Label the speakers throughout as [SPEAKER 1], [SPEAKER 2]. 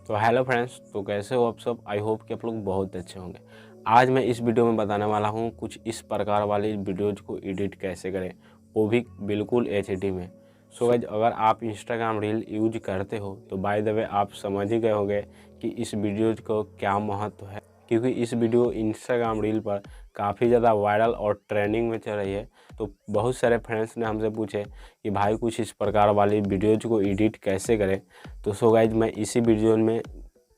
[SPEAKER 1] तो hello friends, तो कैसे हो आप सब। आई होप कि आप लोग बहुत अच्छे होंगे। आज मैं इस वीडियो में बताने वाला हूँ कुछ इस प्रकार वाली वीडियोज को एडिट कैसे करें, वो भी बिल्कुल एचडी में। सो गाइस, अगर आप इंस्टाग्राम रील यूज करते हो तो बाय द वे आप समझ ही गए होंगे कि इस वीडियोज को क्या महत्व है, क्योंकि इस वीडियो इंस्टाग्राम रील पर काफ़ी ज़्यादा वायरल और ट्रेंडिंग में चल रही है। तो बहुत सारे फ्रेंड्स ने हमसे पूछे कि भाई कुछ इस प्रकार वाली वीडियोज को एडिट कैसे करें। तो सो गाइज, मैं इसी वीडियो में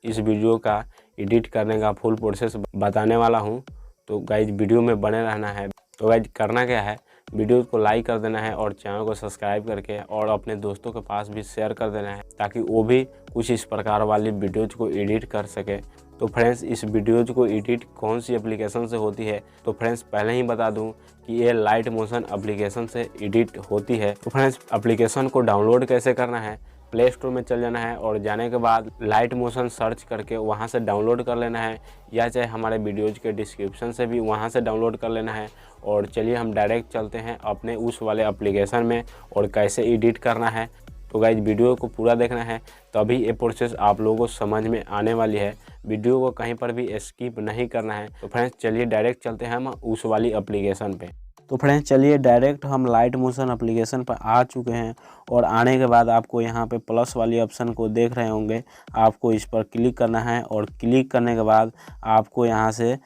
[SPEAKER 1] इस वीडियो का एडिट करने का फुल प्रोसेस बताने वाला हूं। तो गाइज वीडियो में बने रहना है। तो गाइज करना क्या है, वीडियो को लाइक कर देना है और चैनल को सब्सक्राइब करके और अपने दोस्तों के पास भी शेयर कर देना है, ताकि वो भी कुछ इस प्रकार वाली वीडियोज को एडिट कर सके। तो फ्रेंड्स, इस वीडियोज को एडिट कौन सी एप्लीकेशन से होती है, तो फ्रेंड्स पहले ही बता दूं कि ये लाइट मोशन एप्लीकेशन से एडिट होती है। तो फ्रेंड्स, एप्लीकेशन को डाउनलोड कैसे करना है, प्ले स्टोर में चल जाना है और जाने के बाद लाइट मोशन सर्च करके वहां से डाउनलोड कर लेना है, या चाहे हमारे वीडियोज के डिस्क्रिप्शन से भी वहां से डाउनलोड कर लेना है। और चलिए हम डायरेक्ट चलते हैं अपने उस वाले एप्लीकेशन में और कैसे एडिट करना है। तो गाइज वीडियो को पूरा देखना है, तभी ये प्रोसेस आप लोगों को समझ में आने वाली है। वीडियो को कहीं पर भी स्किप नहीं करना है। तो फ्रेंड्स चलिए डायरेक्ट चलते हैं हम उस वाली एप्लीकेशन पे। तो फ्रेंड्स चलिए डायरेक्ट हम लाइट मोशन एप्लीकेशन पर आ चुके हैं। और आने के बाद आपको यहाँ पे प्लस वाली ऑप्शन को देख रहे होंगे, आपको इस पर क्लिक करना है। और क्लिक करने के बाद आपको यहाँ से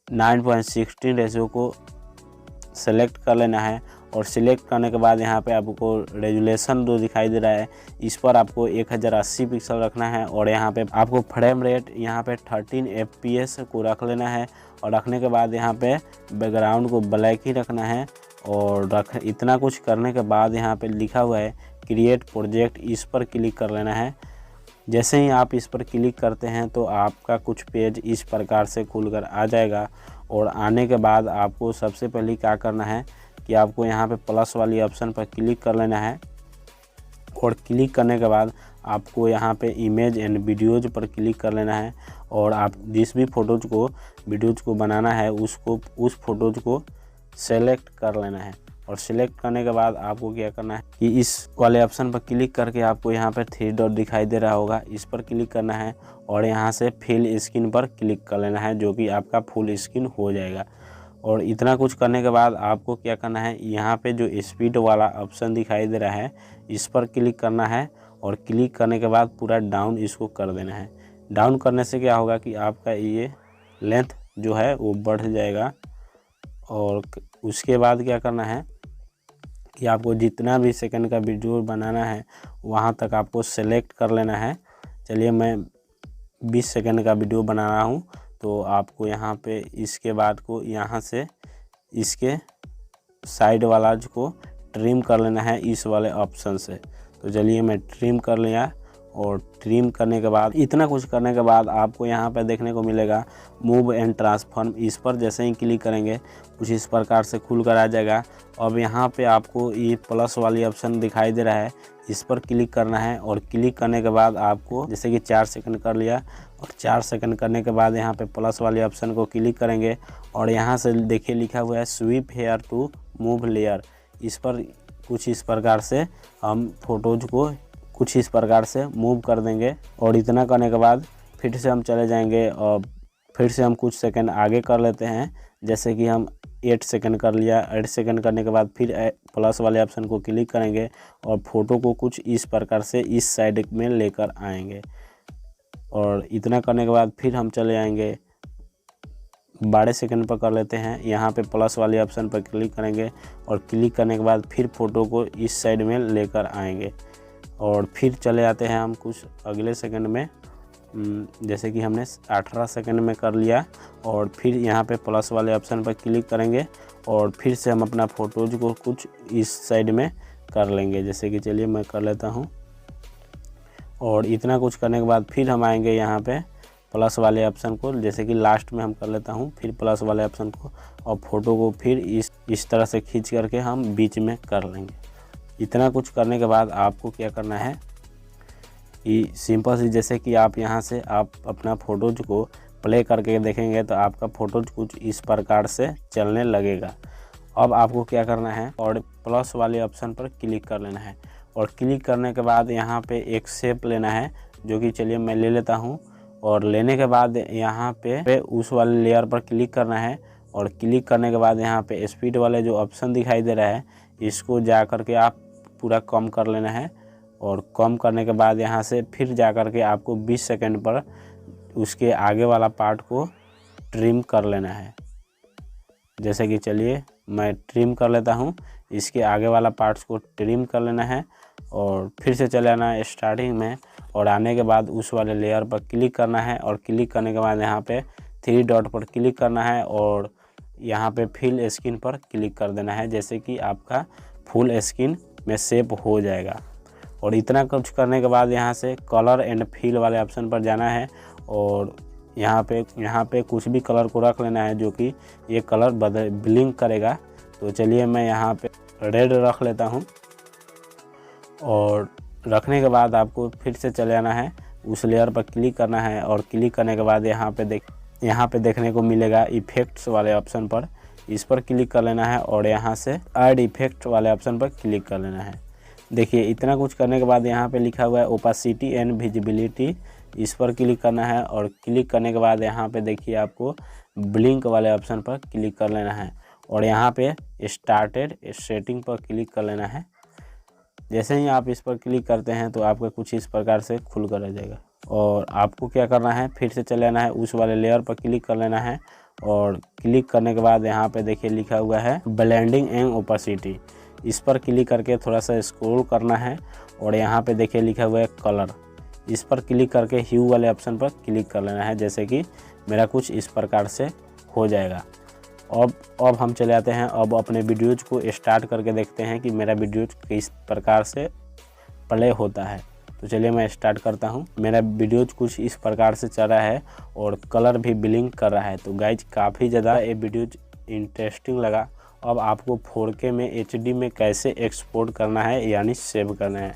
[SPEAKER 1] 9:16 रेशियो को सेलेक्ट कर लेना है। और सिलेक्ट करने के बाद यहाँ पे आपको रेजुलेशन जो दिखाई दे रहा है, इस पर आपको 1080 पिक्सल रखना है। और यहाँ पे आपको फ्रेम रेट यहाँ पे 13 FPS को रख लेना है। और रखने के बाद यहाँ पे बैकग्राउंड को ब्लैक ही रखना है। और इतना कुछ करने के बाद यहाँ पे लिखा हुआ है क्रिएट प्रोजेक्ट, इस पर क्लिक कर लेना है। जैसे ही आप इस पर क्लिक करते हैं तो आपका कुछ पेज इस प्रकार से खुलकर आ जाएगा। और आने के बाद आपको सबसे पहले क्या करना है कि आपको यहाँ पे प्लस वाली ऑप्शन पर क्लिक कर लेना है। और क्लिक करने के बाद आपको यहाँ पे इमेज एंड वीडियोज पर क्लिक कर लेना है। और आप जिस भी वीडियोज को बनाना है उस फोटोज को सेलेक्ट कर लेना है। और सिलेक्ट करने के बाद आपको क्या करना है कि इस वाले ऑप्शन पर क्लिक करके आपको यहाँ पर 3 डॉट दिखाई दे रहा होगा, इस पर क्लिक करना है। और यहाँ से फिल स्क्रीन पर क्लिक कर लेना है, जो कि आपका फुल स्क्रीन हो जाएगा। और इतना कुछ करने के बाद आपको क्या करना है, यहाँ पे जो स्पीड वाला ऑप्शन दिखाई दे रहा है, इस पर क्लिक करना है। और क्लिक करने के बाद पूरा डाउन इसको कर देना है। डाउन करने से क्या होगा कि आपका ये लेंथ जो है वो बढ़ जाएगा। और उसके बाद क्या करना है कि आपको जितना भी सेकंड का वीडियो बनाना है वहाँ तक आपको सेलेक्ट कर लेना है। चलिए मैं 20 सेकंड का वीडियो बना रहा हूँ, तो आपको यहाँ पे इसके बाद को यहाँ से इसके साइड वाला को ट्रिम कर लेना है इस वाले ऑप्शन से। तो चलिए मैं ट्रिम कर लिया। और ट्रिम करने के बाद इतना कुछ करने के बाद आपको यहाँ पे देखने को मिलेगा मूव एंड ट्रांसफॉर्म, इस पर जैसे ही क्लिक करेंगे कुछ इस प्रकार से खुल कर आ जाएगा। अब यहाँ पे आपको ये प्लस वाली ऑप्शन दिखाई दे रहा है, इस पर क्लिक करना है। और क्लिक करने के बाद आपको जैसे कि 4 सेकंड कर लिया, और 4 सेकंड करने के बाद यहाँ पे प्लस वाली ऑप्शन को क्लिक करेंगे। और यहाँ से देखिए लिखा हुआ है swipe here to move layer, इस पर कुछ इस प्रकार से हम फोटोज को कुछ इस प्रकार से मूव कर देंगे। और इतना करने के बाद फिर से हम चले जाएंगे और फिर से हम कुछ सेकंड आगे कर लेते हैं। जैसे कि हम 8 सेकंड कर लिया। 8 सेकंड करने के बाद फिर प्लस वाले ऑप्शन को क्लिक करेंगे और फोटो को कुछ इस प्रकार से इस साइड में लेकर आएंगे। और इतना करने के बाद फिर हम चले आएंगे 12 सेकंड पर कर लेते हैं। यहाँ पे प्लस वाले ऑप्शन पर क्लिक करेंगे और क्लिक करने के बाद फिर फोटो को इस साइड में लेकर आएंगे। और फिर चले आते हैं हम कुछ अगले सेकंड में, जैसे कि हमने 18 सेकंड में कर लिया। और फिर यहाँ पे प्लस वाले ऑप्शन पर क्लिक करेंगे और फिर से हम अपना फ़ोटोज को कुछ इस साइड में कर लेंगे। जैसे कि चलिए मैं कर लेता हूँ। और इतना कुछ करने के बाद फिर हम आएंगे यहाँ पे प्लस वाले ऑप्शन को, जैसे कि लास्ट में हम कर लेता हूँ फिर प्लस वाले ऑप्शन को, और फ़ोटो को फिर इस तरह से खींच करके हम बीच में कर लेंगे। इतना कुछ करने के बाद आपको क्या करना है कि सिंपल सी, जैसे कि आप यहाँ से आप अपना फ़ोटोज को प्ले करके देखेंगे तो आपका फ़ोटोज कुछ इस प्रकार से चलने लगेगा। अब आपको क्या करना है और प्लस वाले ऑप्शन पर क्लिक कर लेना है। और क्लिक करने के बाद यहाँ पे एक शेप लेना है जो कि चलिए मैं ले लेता हूँ। और लेने के बाद यहाँ पे उस वाले लेयर पर क्लिक करना है और क्लिक करने के बाद यहाँ पे स्पीड वाले जो ऑप्शन दिखाई दे रहा है इसको जा कर के आप पूरा कम कर लेना है। और कम करने के बाद यहाँ से फिर जा कर के आपको 20 सेकंड पर उसके आगे वाला पार्ट को ट्रिम कर लेना है। जैसे कि चलिए मैं ट्रिम कर लेता हूँ, इसके आगे वाला पार्ट्स को ट्रिम कर लेना है और फिर से चले आना है स्टार्टिंग में। और आने के बाद उस वाले लेयर पर क्लिक करना है और क्लिक करने के बाद यहाँ पे 3 डॉट पर क्लिक करना है और यहाँ पे फिल स्क्रीन पर क्लिक कर देना है, जैसे कि आपका फुल स्क्रीन में शेप हो जाएगा। और इतना कुछ करने के बाद यहाँ से कलर एंड फिल वाले ऑप्शन पर जाना है और यहाँ पे कुछ भी कलर को रख लेना है जो कि ये कलर ब्लिंक करेगा। तो चलिए मैं यहाँ पे रेड रख लेता हूँ। और रखने के बाद आपको फिर से चले आना है, उस लेयर पर क्लिक करना है और क्लिक करने के बाद यहाँ पे देखने को मिलेगा इफेक्ट्स वाले ऑप्शन पर, इस पर क्लिक कर लेना है और यहाँ से ऐड इफेक्ट वाले ऑप्शन पर क्लिक कर लेना है। देखिए इतना कुछ करने के बाद यहाँ पे लिखा हुआ है ओपासिटी एंड विजिबिलिटी, इस पर क्लिक करना है और क्लिक करने के बाद यहाँ पे देखिए आपको ब्लिंक वाले ऑप्शन पर क्लिक कर लेना है और यहाँ पे स्टार्टेड सेटिंग पर क्लिक कर लेना है। जैसे ही आप इस पर क्लिक करते हैं तो आपका कुछ इस प्रकार से खुल कर आ जाएगा। और आपको क्या करना है, फिर से चले आना है, उस वाले लेयर पर क्लिक कर लेना है और क्लिक करने के बाद यहाँ पे देखिए लिखा हुआ है ब्लेंडिंग एंड ओपासिटी, इस पर क्लिक करके थोड़ा सा स्क्रॉल करना है और यहाँ पे देखिए लिखा हुआ है कलर, इस पर क्लिक करके ह्यू वाले ऑप्शन पर क्लिक कर लेना है, जैसे कि मेरा कुछ इस प्रकार से हो जाएगा। अब हम चले आते हैं, अब अपने वीडियोज़ को स्टार्ट करके देखते हैं कि मेरा वीडियोज़ किस प्रकार से प्ले होता है। तो चलिए मैं स्टार्ट करता हूँ। मेरा वीडियोज़ कुछ इस प्रकार से चल रहा है और कलर भी ब्लिंक कर रहा है। तो गाइज काफ़ी ज़्यादा ये वीडियोज़ इंटरेस्टिंग लगा। अब आपको 4K में HD में कैसे एक्सपोर्ट करना है यानी सेव करना है।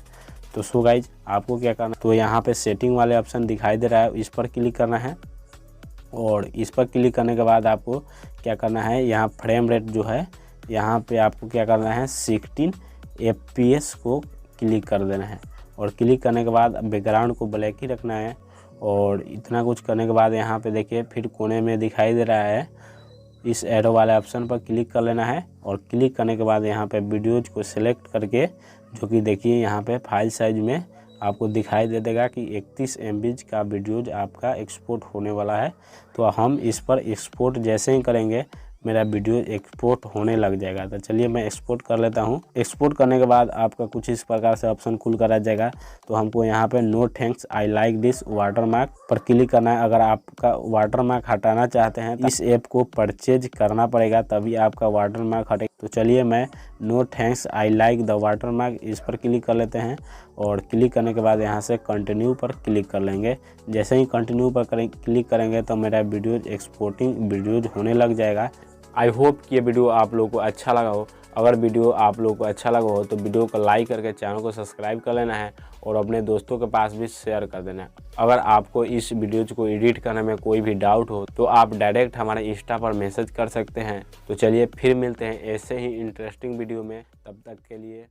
[SPEAKER 1] तो सो गाइज आपको क्या करना है, तो यहाँ पे सेटिंग वाले ऑप्शन दिखाई दे रहा है, इस पर क्लिक करना है और इस पर क्लिक करने के बाद आपको क्या करना है, यहाँ फ्रेम रेट जो है यहाँ पे आपको क्या करना है 16 FPS को क्लिक कर देना है और क्लिक करने के बाद बैकग्राउंड को ब्लैक ही रखना है। और इतना कुछ करने के बाद यहाँ पे देखिए फिर कोने में दिखाई दे रहा है, इस एरो वाले ऑप्शन पर क्लिक कर लेना है और क्लिक करने के बाद यहाँ पे वीडियोज़ को सिलेक्ट करके, जो कि देखिए यहाँ पे फाइल साइज में आपको दिखाई दे देगा कि 31 MB का वीडियोज़ आपका एक्सपोर्ट होने वाला है। तो हम इस पर एक्सपोर्ट जैसे ही करेंगे मेरा वीडियो एक्सपोर्ट होने लग जाएगा। तो चलिए मैं एक्सपोर्ट कर लेता हूँ। एक्सपोर्ट करने के बाद आपका कुछ इस प्रकार से ऑप्शन खुल कर आ जाएगा। तो हमको यहाँ पे no thanks I like this watermark पर क्लिक करना है। अगर आपका वाटरमार्क हटाना चाहते हैं तो इस ऐप को परचेज करना पड़ेगा, तभी आपका वाटरमार्क हटेगा। तो चलिए मैं no thanks I like the watermark इस पर क्लिक कर लेते हैं और क्लिक करने के बाद यहाँ से कंटिन्यू पर क्लिक कर लेंगे। जैसे ही कंटिन्यू पर क्लिक करेंगे तो मेरा वीडियोज़ एक्सपोर्टिंग वीडियोज़ होने लग जाएगा। आई होप कि ये वीडियो आप लोगों को अच्छा लगा हो। अगर वीडियो आप लोगों को अच्छा लगा हो तो वीडियो को लाइक करके चैनल को सब्सक्राइब कर लेना है और अपने दोस्तों के पास भी शेयर कर देना है। अगर आपको इस वीडियोज को एडिट करने में कोई भी डाउट हो तो आप डायरेक्ट हमारे इंस्टा पर मैसेज कर सकते हैं। तो चलिए फिर मिलते हैं ऐसे ही इंटरेस्टिंग वीडियो में, तब तक के लिए।